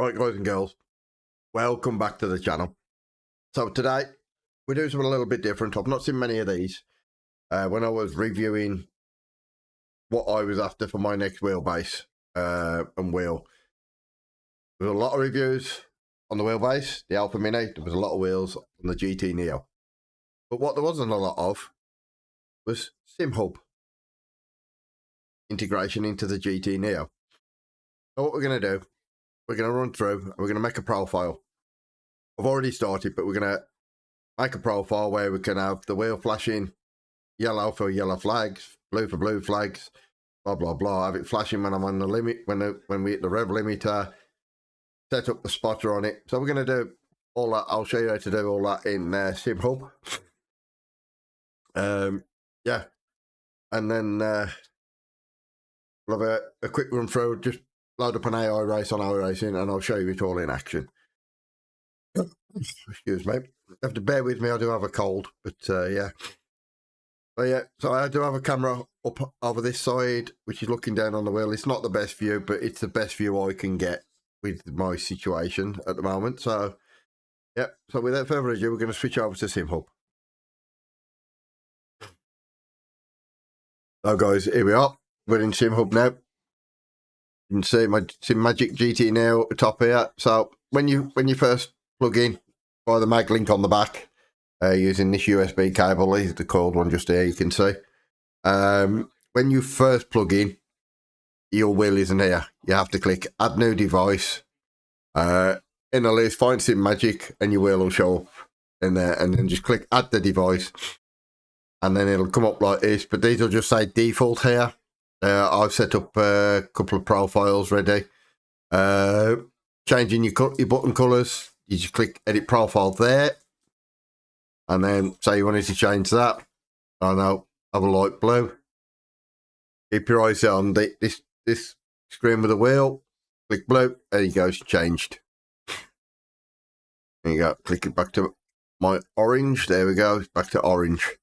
Right, guys and girls, welcome back to the channel. So today we're doing something a little bit different. I've not seen many of these. When I was reviewing what I was after for my next wheelbase and wheel, there was a lot of reviews on the wheelbase, the Alpha Mini. There was a lot of wheels on the GT Neo, but what there wasn't a lot of was SimHub integration into the GT Neo. So what we're going to do, we're going to run through, we're going to make a profile. I've already started, but we're going to make a profile where we can have the wheel flashing yellow for yellow flags, blue for blue flags, blah, blah, blah. Have it flashing when I'm on the limit, when we hit the rev limiter, set up the spotter on it. So we're going to do all that. I'll show you how to do all that in SimHub. Yeah. And then we'll have a quick run through, just load up an AI race on iRacing, and I'll show you it all in action. Excuse me. You have to bear with me, I do have a cold, but yeah. So yeah, so I do have a camera up over this side, which is looking down on the wheel. It's not the best view, but it's the best view I can get with my situation at the moment. So yeah, so without further ado, we're going to switch over to SimHub. So guys, here we are. We're in SimHub now. You can see my Simagic GT Neo at the top here. So when you first plug in by the Maglink on the back, using this USB cable, is the coiled one just here, you can see. When you first plug in, your wheel isn't here. You have to click Add New Device. In the list, find Simagic, and your wheel will show up in there, and then just click Add the Device, and then it'll come up like this. But these will just say default here. I've set up a couple of profiles ready. Changing your button colours, you just click Edit Profile there, and then say you wanted to change that. I know, have a light blue. Keep your eyes on this screen with the wheel. Click blue. There you go. It's changed. There you go. Click it back to my orange. There we go. It's back to orange.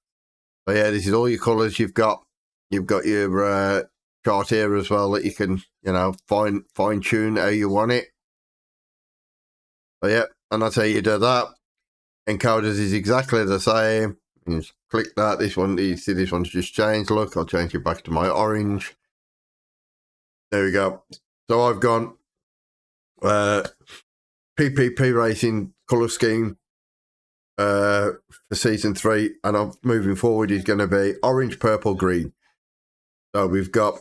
So yeah, this is all your colours you've got. You've got your chart here as well that you can, you know, fine tune how you want it. So yeah, and that's how you do that. Encoders is exactly the same. You just click that. This one, you see this one's just changed. Look, I'll change it back to my orange. There we go. So I've gone PPP Racing colour scheme for season 3, and I'm moving forward is going to be orange, purple, green. So we've got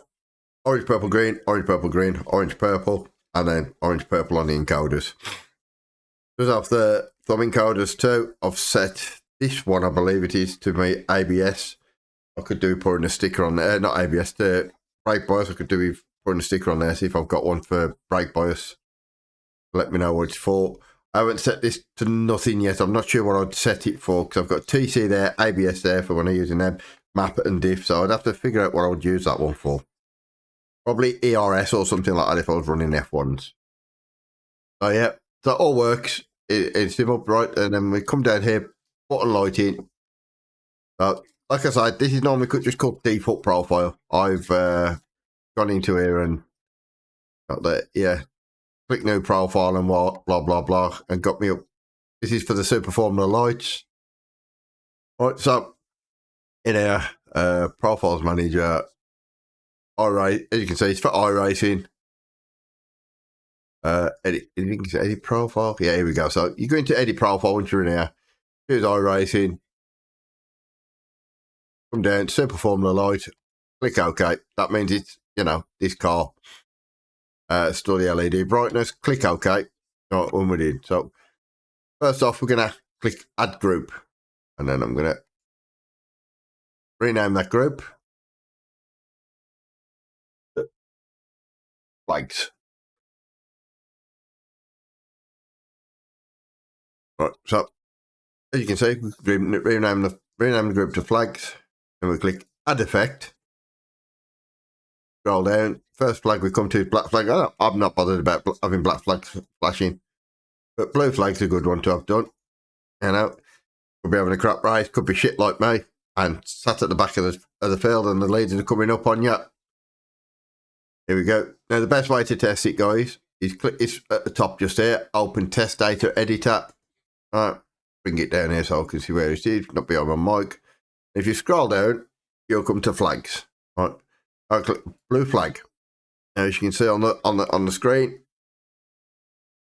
orange, purple, green, orange, purple, green, orange, purple, and then orange, purple on the encoders. Just off the thumb encoders too, I've set this one, I believe it is, to my ABS. I could do putting a sticker on there, not ABS, the brake bias. I could do with putting a sticker on there, see if I've got one for brake bias. Let me know what it's for. I haven't set this to nothing yet. I'm not sure what I'd set it for, because I've got TC there, ABS there for when I'm using them, map and diff. So I'd have to figure out what I would use that one for. Probably ERS or something like that if I was running F1s. So yeah, that all works. It's SimHub, right? And then we come down here, button lighting. So like I said, this is normally just called default profile. I've gone into here and got that, yeah. Click new profile and blah, blah, blah, and got me up. This is for the Super Formula lights. Right, so in here, profiles manager, as you can see, it's for iRacing. Edit profile. Yeah, here we go. So you go into edit profile once you're in here. Here's iRacing. Come down, Super Formula light. Click OK. That means it's, you know, this car. Store the LED brightness, click OK. Right, when we're in. So first off, we're gonna click add group, and then I'm gonna rename that group flags. Right, so as you can see, we rename the group to flags, and we click add effect. Scroll down. First flag we come to is black flag. I'm not bothered about having black flags flashing, but blue flag's a good one to have done. You know, could be having a crap race, could be shit like me, and sat at the back of the field, and the leaders are coming up on you. Here we go. Now the best way to test it, guys, it's at the top just here. Open test data editor. Right, bring it down here so I can see where it is. Not behind my mic. If you scroll down, you'll come to flags. Right, I click blue flag. Now, as you can see on the screen,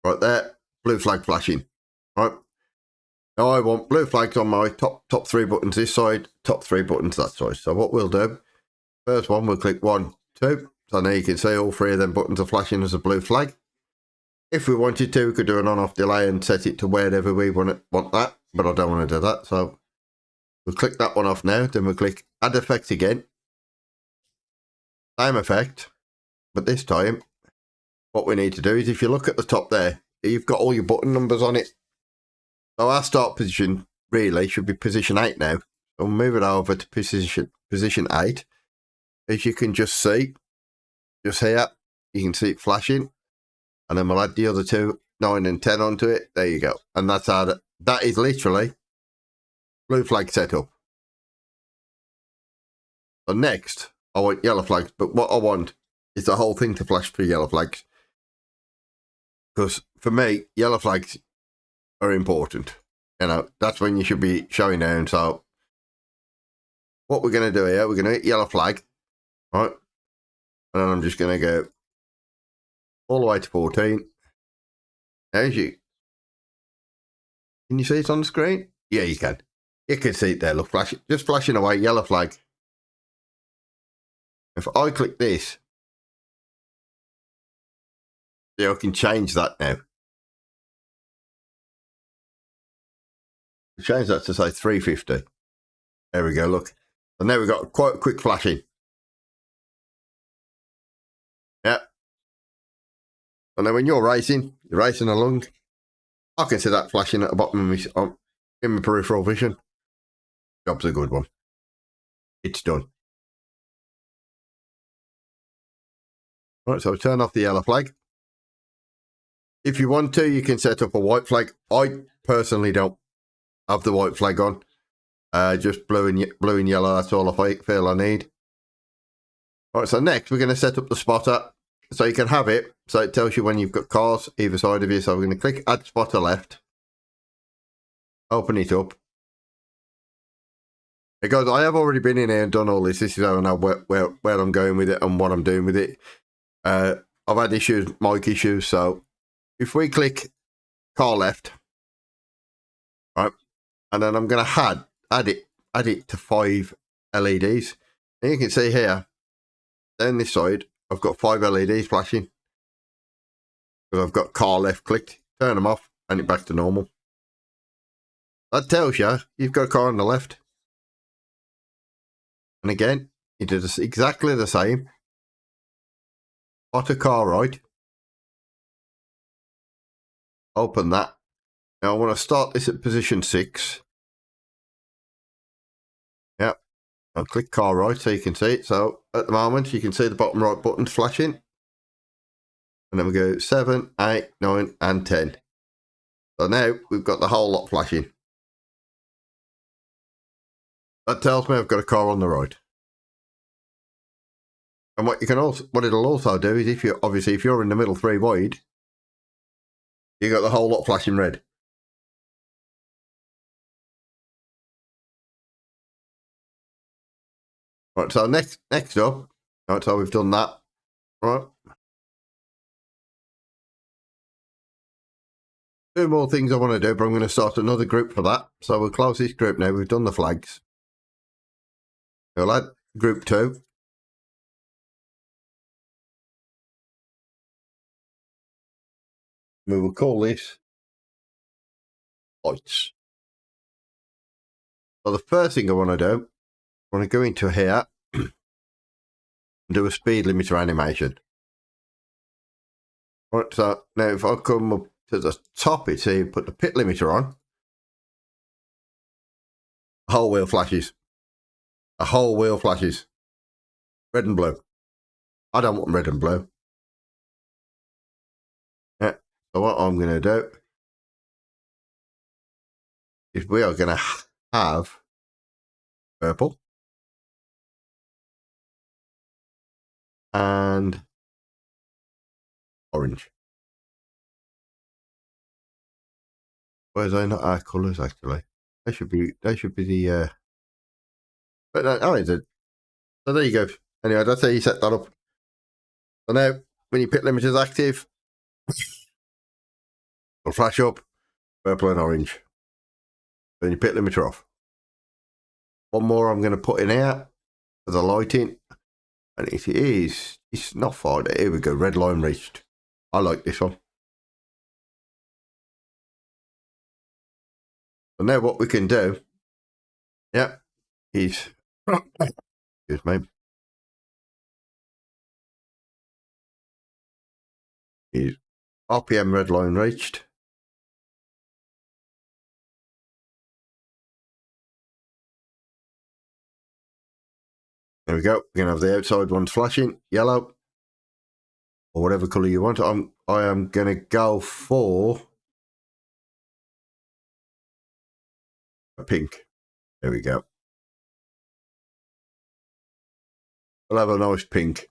right there, blue flag flashing. Right. Now I want blue flags on my top 3 buttons this side, top 3 buttons that side. So what we'll do, first one, we'll click 1, 2. So now you can see all 3 of them buttons are flashing as a blue flag. If we wanted to, we could do an on-off delay and set it to wherever we want that, but I don't want to do that. So we'll click that one off now. Then we'll click add effect again. Same effect, but this time, what we need to do is if you look at the top there, you've got all your button numbers on it. So our start position really should be position 8 now. So we'll move it over to position 8. As you can just see, just here, you can see it flashing. And then we'll add the other 2, 9 and 10 onto it. There you go. And that's how that is literally blue flag setup. So next, I want yellow flags. But what I want is the whole thing to flash through yellow flags. Because for me, yellow flags are important. You know, that's when you should be showing down. So what we're going to do here, we're going to hit yellow flag, right? And then I'm just going to go all the way to 14. Can you see it on the screen? Yeah, you can. You can see it there. Look, just flashing away, yellow flag. If I click this, see, I can change that now. Change that to say 350. There we go, look. And now we've got quite a quick flashing. Yeah. And then when you're racing along, I can see that flashing at the bottom of in my peripheral vision. Job's a good one. It's done. Right, so turn off the yellow flag. If you want to, you can set up a white flag. I personally don't have the white flag on. Just blue and yellow. That's all I feel I need. All right, so next we're going to set up the spotter. So you can have it. So it tells you when you've got cars either side of you. So we're going to click add spotter left. Open it up. Because I have already been in here and done all this. This is how I know where I'm going with it and what I'm doing with it. I've had issues, mic issues. So if we click car left, right, and then I'm going to add it to 5 LEDs. And you can see here, down this side, I've got 5 LEDs flashing. Because I've got car left clicked, turn them off, and it back to normal. That tells you you've got a car on the left. And again, you do this exactly the same. Spot a car right. Open that. Now I want to start this at position 6. Yep. I'll click car right so you can see it. So at the moment you can see the bottom right buttons flashing. And then we go 7, 8, 9 and 10. So now we've got the whole lot flashing. That tells me I've got a car on the right. And what it'll also do is if you're in the middle 3 wide, you got the whole lot flashing red. Right, so next up, right, so we've done that. Right. 2 more things I want to do, but I'm going to start another group for that. So we'll close this group now. We've done the flags. We'll add group 2. We will call this lights. So the first thing I want to do, I want to go into here and do a speed limiter animation. Right, so now if I come up to the top, it's here, put the pit limiter on. The whole wheel flashes. The whole wheel flashes. Red and blue. I don't want red and blue. Yeah. So what I'm going to do is we are going to have purple and orange. Why is they not our colours actually? They should be the but no, oh, is it? So there you go. Anyway, that's how you set that up. So now when your pit limiter is active, it'll flash up purple and orange. Then your pit limiter off. One more I'm going to put in here for the lighting, and it's not far there. Here we go, red line reached. I like this one. So now what we can do, is excuse me, is RPM red line reached. There we go. We're gonna have the outside ones flashing yellow or whatever color you want. I am gonna go for a pink. There we go. We'll have a nice pink.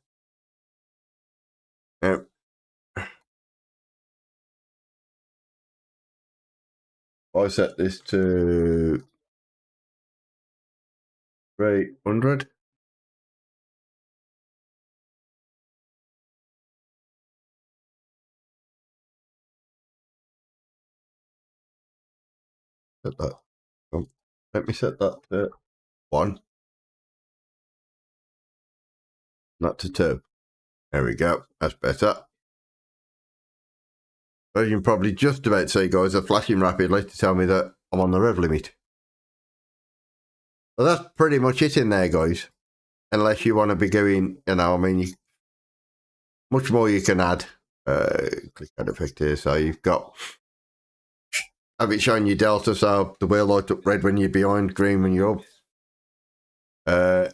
Now, I set this to 300. Set that. Let me set that to 1. Not to 2. There we go. That's better. As you can probably just about see, guys, are flashing rapidly to tell me that I'm on the rev limit. So that's pretty much it in there, guys. Unless you want to be going, I mean, much more you can add. Click add effect here. So you've got, have it showing you delta, so the wheel light up red when you're behind, green when you're up.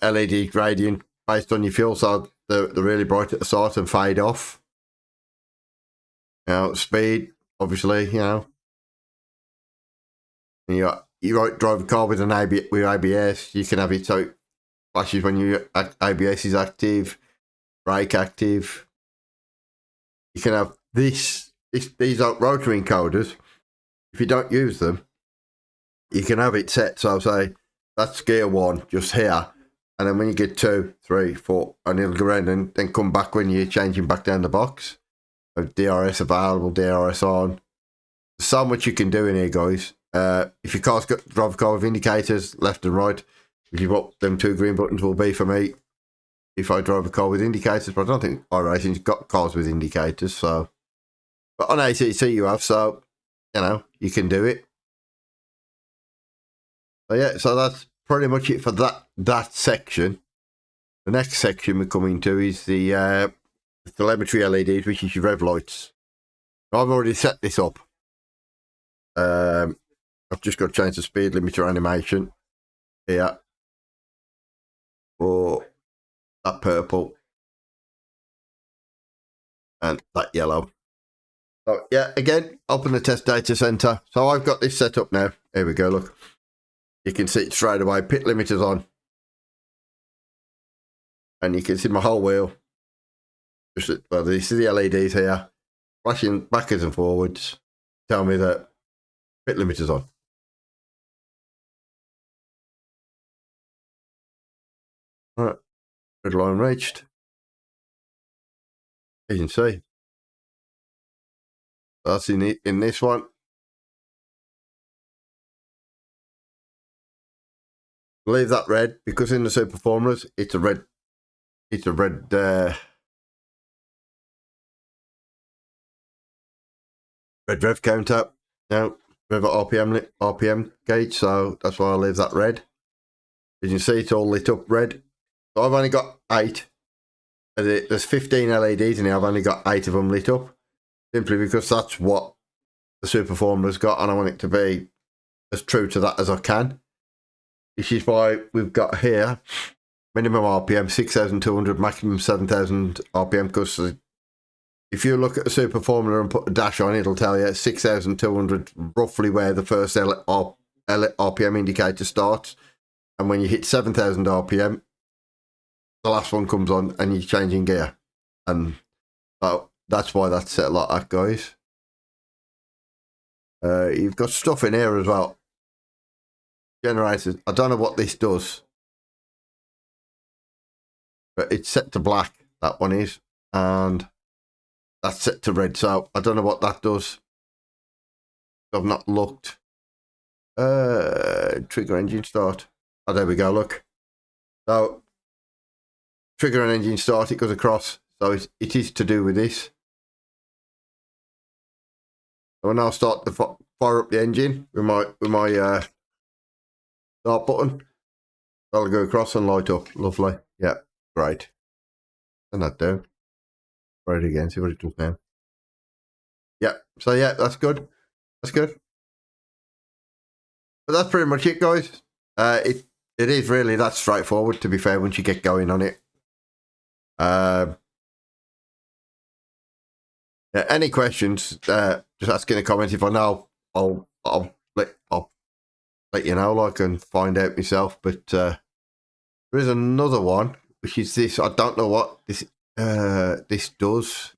LED gradient based on your fuel, so they're really bright at the start and fade off. Speed, obviously, you drive a car with an ABS, you can have it so it flashes when your ABS is active, brake active. You can have these are rotary encoders. If you don't use them, you can have it set, so say that's gear 1 just here, and then when you get 2, 3, 4, and it'll go around and then come back when you're changing back down the box. DRS available, DRS on. There's so much you can do in here, guys. If your car's got drive a car with indicators left and right, which is what them 2 green buttons will be for me if I drive a car with indicators, but I don't think iRacing's got cars with indicators, so. But on ACC you have, so you can do it. So yeah, so that's pretty much it for that section. The next section we're coming to is the telemetry LEDs, which is your rev lights. I've already set this up. I've just got to change the speed limiter animation here for that purple and that yellow. So yeah, again, open the test data center. So I've got this set up now. Here we go, look. You can see it straight away, pit limiters on. And you can see my whole wheel. Well, this is the LEDs here, flashing backwards and forwards, tell me that pit limiters on. All right, red line reached. As you can see, that's in this one. Leave that red because in the super formulas it's a red red rev counter now, rev RPM gauge, so that's why I leave that red. As you can see, it's all lit up red. So I've only got 8. There's 15 LEDs in here. I've only got 8 of them lit up, simply because that's what the super formula's got, and I want it to be as true to that as I can. This is why we've got here minimum RPM 6,200, maximum 7,000 RPM, because if you look at the super formula and put a dash on, it'll tell you 6,200 roughly where the first RPM indicator starts, and when you hit 7,000 RPM, the last one comes on and you're changing gear, and that's why that's set like that, guys. You've got stuff in here as well. Generators. I don't know what this does, but it's set to black. That one is, and that's set to red. So I don't know what that does. I've not looked. Trigger engine start. Oh, there we go. Look. So trigger and engine start. It goes across. So it is to do with this. So when I'll start to fire up the engine with my start button, that'll go across and light up. Lovely. Yeah, great. And that down. Try it again. See what it does now. Yeah. So yeah, that's good. That's good. But that's pretty much it, guys. It is really that straightforward. To be fair, once you get going on it. Yeah, any questions? Just ask in the comments. If I know, I'll let you know, like, and find out myself. But there is another one, which is this. I don't know what this does.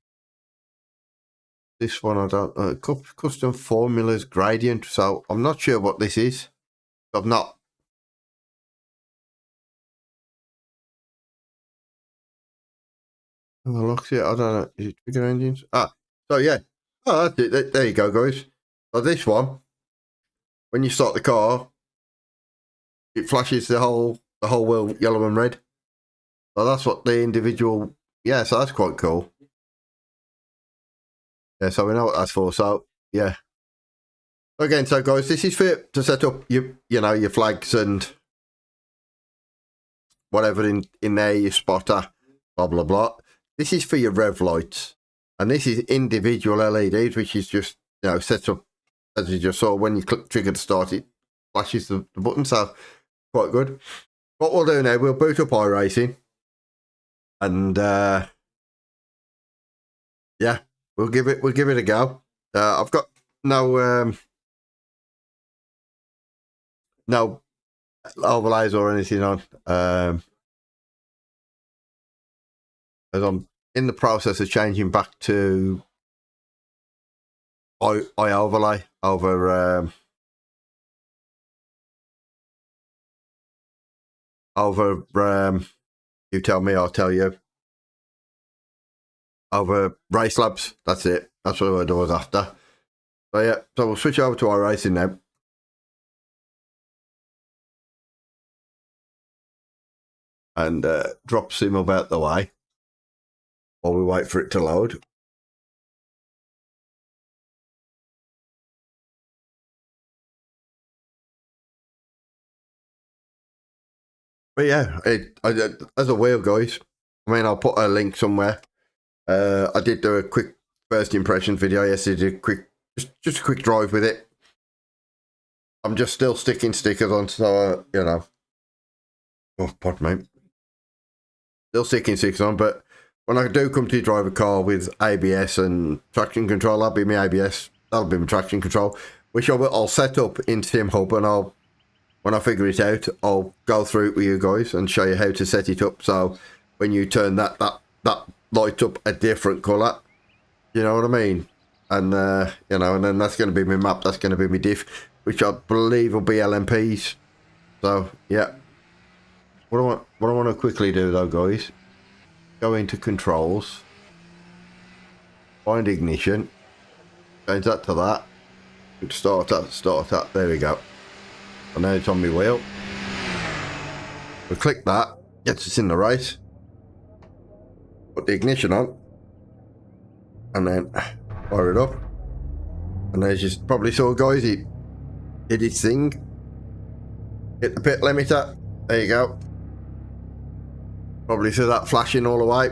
This one I don't know. Custom formulas gradient. So I'm not sure what this is. I've not. Oh, look, yeah, I don't know. Is it trigger engines? So yeah. Oh, that's it. There you go, guys. So this one, when you start the car, it flashes the whole wheel yellow and red. So that's what the individual. Yeah, so that's quite cool. Yeah, so we know what that's for. So yeah. Again, so guys, this is for to set up your flags and whatever in there, your spotter, blah blah blah. This is for your rev lights, and this is individual LEDs, which is just set up as you just saw. When you click trigger to start, it flashes the button. So quite good. What we'll do now, we'll boot up iRacing, and yeah, we'll give it a go. I've got no overlays or anything on, as I'm in the process of changing back to I overlay over you tell me, I'll tell you. Over Race Labs, that's it. That's what I was after. So yeah, so we'll switch over to iRacing now. And drop SimHub out the way while we wait for it to load. But yeah, as a wheel, guys, I mean, I'll put a link somewhere. I did do a quick first impression video yesterday, just a quick drive with it. I'm just still sticking stickers on, so oh, pardon me. Still sticking stickers on, but when I do come to drive a car with ABS and traction control, that'll be my ABS, that'll be my traction control, which I'll set up in SimHub, and when I figure it out, I'll go through it with you guys and show you how to set it up. So when you turn that light up a different colour, you know what I mean? And and then that's going to be my map, that's going to be my diff, which I believe will be LMPs. So yeah, what I want to quickly do though, guys, go into controls, find ignition, change that to that, start that, there we go. And now it's on my wheel. We click that, gets us in the race. Put the ignition on, and then fire it up. And as you probably saw, guys, it did its thing. Hit the pit limiter. There you go. Probably see that flashing all the way.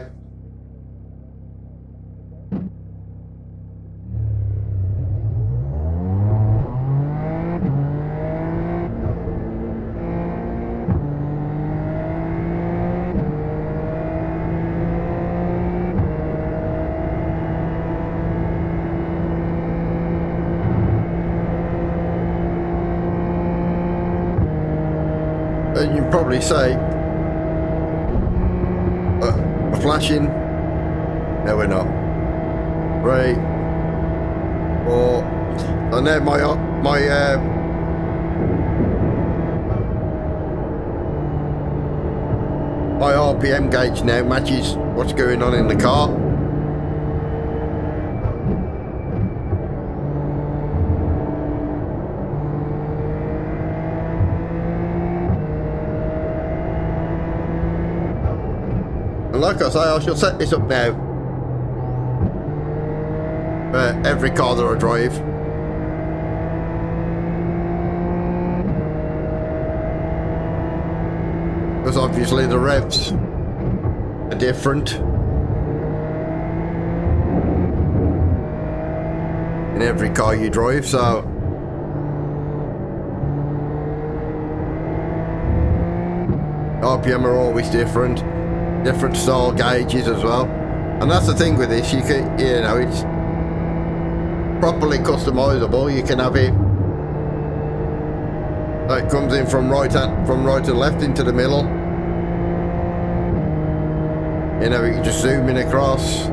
And you can probably say, we're flashing. No, we're not. 3, 4. And then my RPM gauge now matches what's going on in the car. And like I say, I shall set this up now for every car that I drive. Because obviously the revs are different in every car you drive, so RPM are always different style gauges as well. And that's the thing with this, you can, you know, it's properly customizable. You can have it that comes in from right and left into the middle. You know, you can just zoom in across.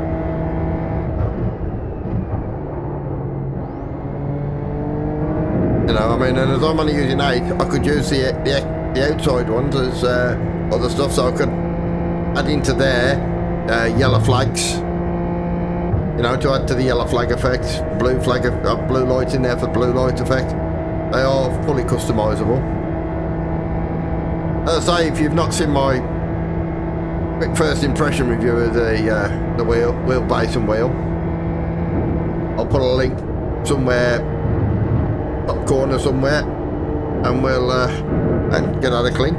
You know, I mean, and as I'm only using 8, I could use the outside ones as other stuff, so I could add into there yellow flags. You know, to add to the yellow flag effect, blue lights in there for blue light effect. They are fully customizable. As I say, if you've not seen my quick first impression review of the wheelbase and wheel, I'll put a link somewhere, top corner somewhere, and we'll and get out a click.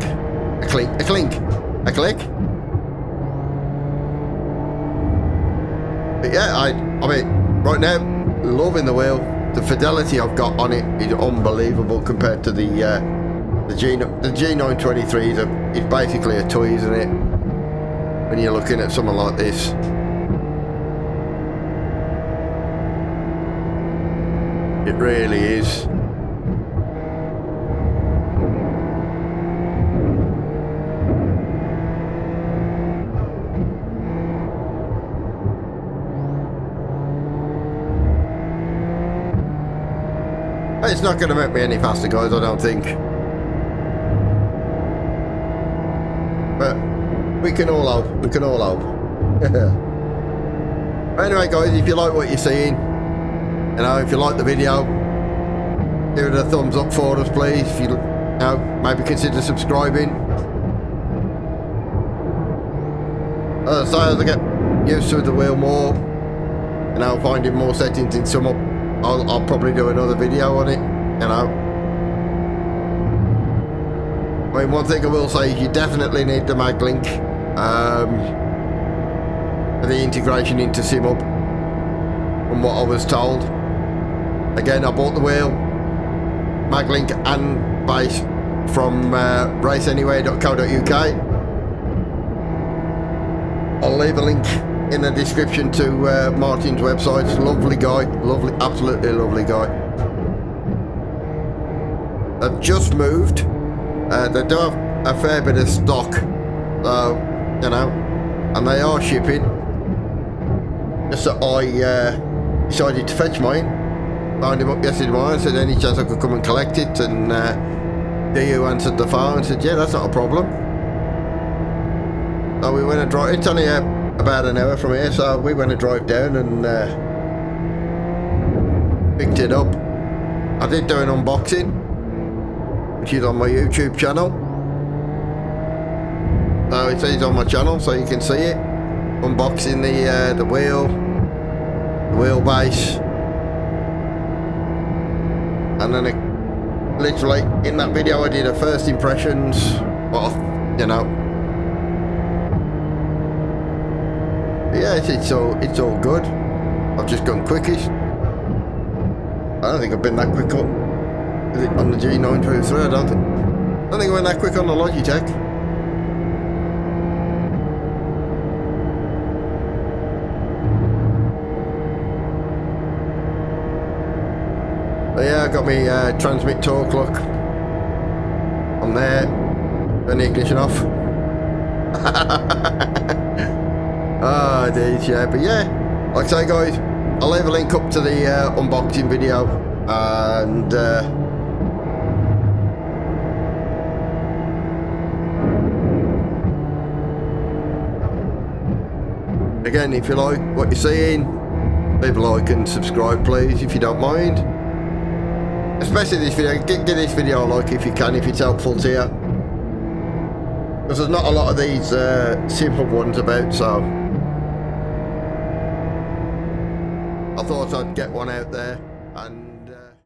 But yeah, I mean, right now, loving the wheel. The fidelity I've got on it is unbelievable compared to the G923 is basically a toy, isn't it? When you're looking at something like this. It really is. It's not going to make me any faster, guys, I don't think. But we can all hope. We can all hope. Anyway, guys, if you like what you're seeing, you know, if you like the video, give it a thumbs up for us, please. If you know, maybe consider subscribing. As I get used to the wheel more, you know, finding more settings in SimHub, I'll probably do another video on it, you know. I mean, one thing I will say is you definitely need the Maglink for the integration into SimHub, from what I was told. Again, I bought the wheel, Maglink and base from raceanywhere.co.uk. I'll leave a link in the description to Martin's website. Lovely guy, lovely, absolutely lovely guy. They've just moved. They do have a fair bit of stock, so you know, and they are shipping. Just that I decided to fetch mine. Found him up yesterday morning. Said any chance I could come and collect it, and DU answered the phone and said, yeah, that's not a problem. So we went and drive. It's only about an hour from here, so we went and drive down and picked it up. I did do an unboxing, which is on my YouTube channel. So it says on my channel, so you can see it. Unboxing the wheel, the wheelbase, and then literally in that video I did a first impressions. Well, you know. Yeah, it's all good. I've just gone quickest. I don't think I've been that quick on the G923. I don't think I went that quick on the Logitech. But yeah, I got me transmit torque lock on there. Turn the ignition off. Ah, oh, yeah, but yeah, like I say, guys, I'll leave a link up to the unboxing video And again, if you like what you're seeing, leave a like and subscribe please, if you don't mind. Especially this video, give this video a like if you can, if it's helpful to you. Because there's not a lot of these SimHub ones about, so I thought I'd get one out there. And